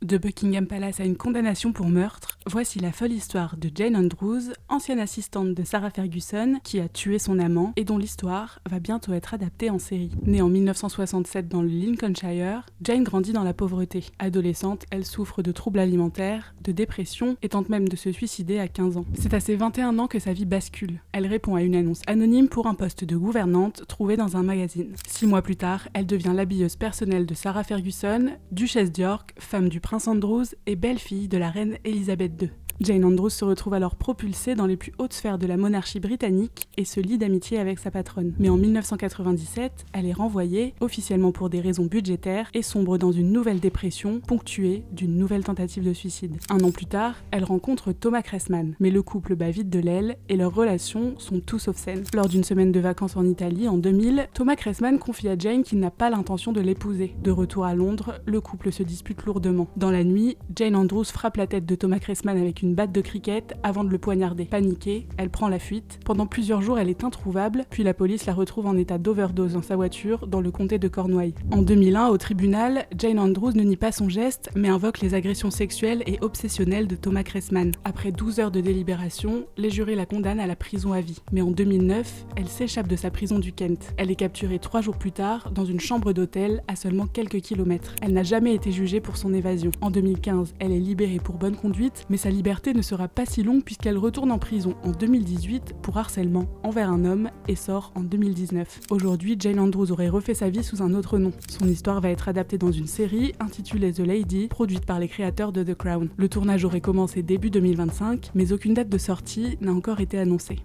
De Buckingham Palace à une condamnation pour meurtre, voici la folle histoire de Jane Andrews, ancienne assistante de Sarah Ferguson, qui a tué son amant et dont l'histoire va bientôt être adaptée en série. Née en 1967 dans le Lincolnshire, Jane grandit dans la pauvreté. Adolescente, elle souffre de troubles alimentaires, de dépression et tente même de se suicider à 15 ans. C'est à ses 21 ans que sa vie bascule. Elle répond à une annonce anonyme pour un poste de gouvernante trouvé dans un magazine. 6 mois plus tard, elle devient l'habilleuse personnelle de Sarah Ferguson, duchesse d'York, femme du prince Andrews et belle-fille de la reine Elisabeth II. Jane Andrews se retrouve alors propulsée dans les plus hautes sphères de la monarchie britannique et se lie d'amitié avec sa patronne. Mais en 1997, elle est renvoyée, officiellement pour des raisons budgétaires, et sombre dans une nouvelle dépression, ponctuée d'une nouvelle tentative de suicide. Un an plus tard, elle rencontre Thomas Cressman, mais le couple bat vite de l'aile et leurs relations sont tout sauf saines. Lors d'une semaine de vacances en Italie en 2000, Thomas Cressman confie à Jane qu'il n'a pas l'intention de l'épouser. De retour à Londres, le couple se dispute lourdement. Dans la nuit, Jane Andrews frappe la tête de Thomas Cressman avec une batte de cricket avant de le poignarder. Paniquée, elle prend la fuite. Pendant plusieurs jours, elle est introuvable, puis la police la retrouve en état d'overdose dans sa voiture dans le comté de Cornouailles. En 2001, au tribunal, Jane Andrews ne nie pas son geste, mais invoque les agressions sexuelles et obsessionnelles de Thomas Cressman. Après 12 heures de délibération, les jurés la condamnent à la prison à vie. Mais en 2009, elle s'échappe de sa prison du Kent. Elle est capturée 3 jours plus tard dans une chambre d'hôtel à seulement quelques kilomètres. Elle n'a jamais été jugée pour son évasion. En 2015, elle est libérée pour bonne conduite, mais sa liberté ne sera pas si longue puisqu'elle retourne en prison en 2018 pour harcèlement envers un homme et sort en 2019. Aujourd'hui, Jane Andrews aurait refait sa vie sous un autre nom. Son histoire va être adaptée dans une série intitulée The Lady, produite par les créateurs de The Crown. Le tournage aurait commencé début 2025, mais aucune date de sortie n'a encore été annoncée.